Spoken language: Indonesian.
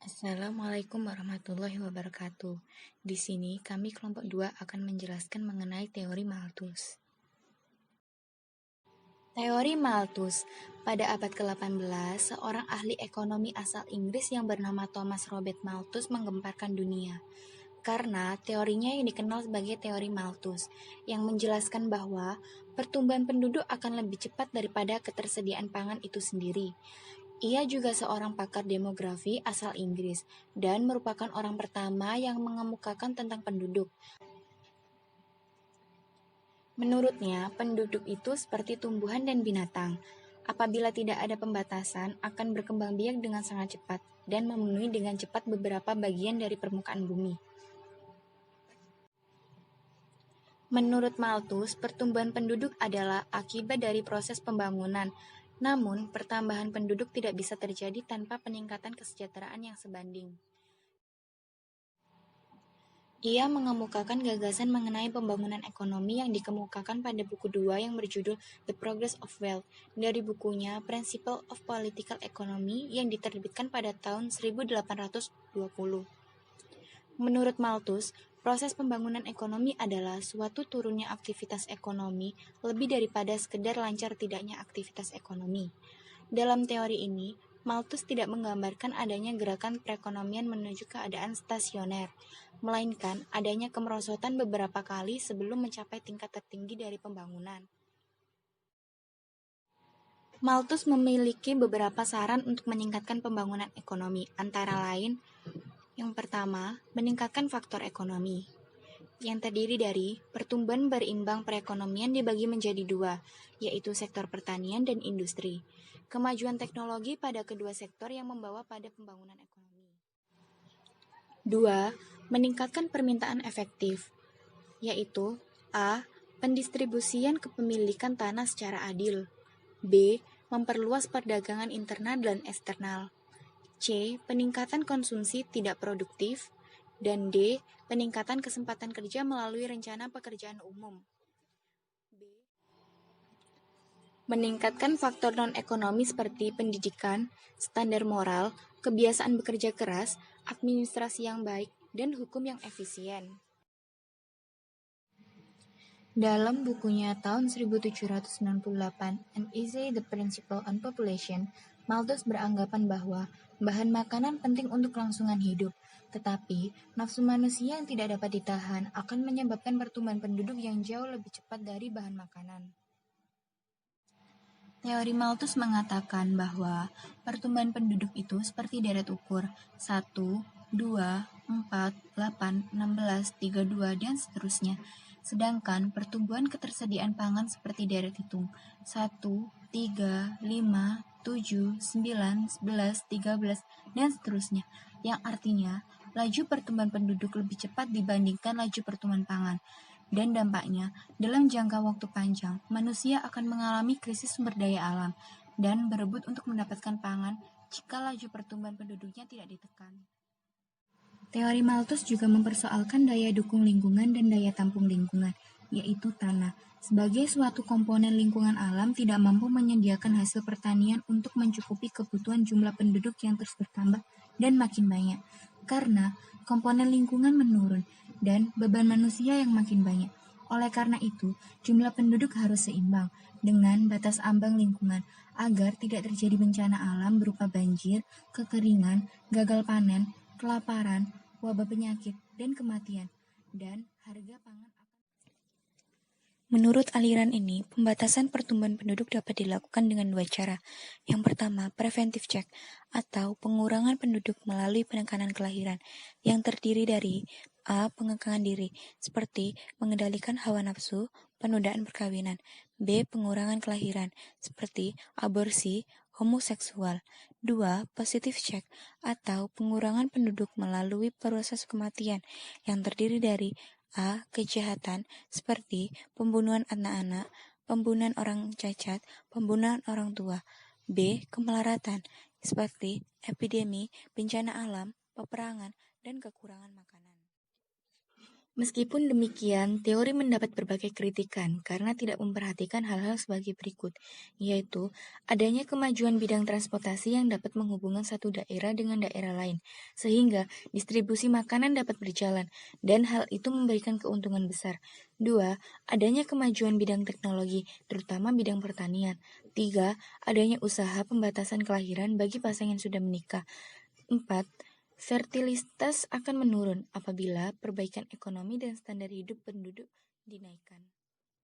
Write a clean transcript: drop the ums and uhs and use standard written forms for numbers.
Assalamualaikum warahmatullahi wabarakatuh. Di sini kami kelompok 2 akan menjelaskan mengenai teori Malthus. Teori Malthus. Pada abad ke-18, seorang ahli ekonomi asal Inggris yang bernama Thomas Robert Malthus menggemparkan dunia. Karena teorinya yang dikenal sebagai teori Malthus, yang menjelaskan bahwa pertumbuhan penduduk akan lebih cepat daripada ketersediaan pangan itu sendiri. Ia juga seorang pakar demografi asal Inggris dan merupakan orang pertama yang mengemukakan tentang penduduk. Menurutnya, penduduk itu seperti tumbuhan dan binatang. Apabila tidak ada pembatasan, akan berkembang biak dengan sangat cepat dan memenuhi dengan cepat beberapa bagian dari permukaan bumi. Menurut Malthus, pertumbuhan penduduk adalah akibat dari proses pembangunan. Namun, pertambahan penduduk tidak bisa terjadi tanpa peningkatan kesejahteraan yang sebanding. Ia mengemukakan gagasan mengenai pembangunan ekonomi yang dikemukakan pada buku 2 yang berjudul The Progress of Wealth dari bukunya Principles of Political Economy yang diterbitkan pada tahun 1820. Menurut Malthus, proses pembangunan ekonomi adalah suatu turunnya aktivitas ekonomi lebih daripada sekedar lancar tidaknya aktivitas ekonomi. Dalam teori ini, Malthus tidak menggambarkan adanya gerakan perekonomian menuju keadaan stasioner, melainkan adanya kemerosotan beberapa kali sebelum mencapai tingkat tertinggi dari pembangunan. Malthus memiliki beberapa saran untuk meningkatkan pembangunan ekonomi, antara lain, yang pertama, meningkatkan faktor ekonomi, yang terdiri dari pertumbuhan berimbang perekonomian dibagi menjadi 2, yaitu sektor pertanian dan industri. Kemajuan teknologi pada kedua sektor yang membawa pada pembangunan ekonomi. 2. Meningkatkan permintaan efektif, yaitu A. Pendistribusian kepemilikan tanah secara adil, B. Memperluas perdagangan internal dan eksternal, C. Peningkatan konsumsi tidak produktif, dan D. Peningkatan kesempatan kerja melalui rencana pekerjaan umum. Meningkatkan faktor non-ekonomi seperti pendidikan, standar moral, kebiasaan bekerja keras, administrasi yang baik, dan hukum yang efisien. Dalam bukunya tahun 1798, An Essay the Principle on Population, Malthus beranggapan bahwa bahan makanan penting untuk kelangsungan hidup, tetapi nafsu manusia yang tidak dapat ditahan akan menyebabkan pertumbuhan penduduk yang jauh lebih cepat dari bahan makanan. Teori Malthus mengatakan bahwa pertumbuhan penduduk itu seperti deret ukur 1, 2, 4, 8, 16, 32, dan seterusnya. Sedangkan pertumbuhan ketersediaan pangan seperti deret hitung 1, 3, 5, 7, 9, 11, 13, dan seterusnya, yang artinya laju pertumbuhan penduduk lebih cepat dibandingkan laju pertumbuhan pangan. Dan dampaknya, dalam jangka waktu panjang, manusia akan mengalami krisis sumber daya alam dan berebut untuk mendapatkan pangan jika laju pertumbuhan penduduknya tidak ditekan. Teori Malthus juga mempersoalkan daya dukung lingkungan dan daya tampung lingkungan, yaitu tanah. Sebagai suatu komponen lingkungan alam tidak mampu menyediakan hasil pertanian untuk mencukupi kebutuhan jumlah penduduk yang terus bertambah dan makin banyak, karena komponen lingkungan menurun dan beban manusia yang makin banyak. Oleh karena itu, jumlah penduduk harus seimbang dengan batas ambang lingkungan agar tidak terjadi bencana alam berupa banjir, kekeringan, gagal panen, kelaparan, wabah penyakit, dan kematian, dan harga pangan akan. Menurut aliran ini, pembatasan pertumbuhan penduduk dapat dilakukan dengan 2 cara. Yang pertama, preventive check, atau pengurangan penduduk melalui penekanan kelahiran, yang terdiri dari A. Pengekangan diri, seperti mengendalikan hawa nafsu, penundaan perkawinan. B. Pengurangan kelahiran, seperti aborsi, homoseksual. 2. Positive check, atau pengurangan penduduk melalui proses kematian, yang terdiri dari A. Kejahatan, seperti pembunuhan anak-anak, pembunuhan orang cacat, pembunuhan orang tua. B. Kemelaratan, seperti epidemi, bencana alam, peperangan, dan kekurangan makanan. Meskipun demikian, teori mendapat berbagai kritikan karena tidak memperhatikan hal-hal sebagai berikut, yaitu adanya kemajuan bidang transportasi yang dapat menghubungkan satu daerah dengan daerah lain, sehingga distribusi makanan dapat berjalan, dan hal itu memberikan keuntungan besar. Dua, adanya kemajuan bidang teknologi, terutama bidang pertanian. Tiga, adanya usaha pembatasan kelahiran bagi pasangan yang sudah menikah. 4. Fertilitas akan menurun apabila perbaikan ekonomi dan standar hidup penduduk dinaikkan.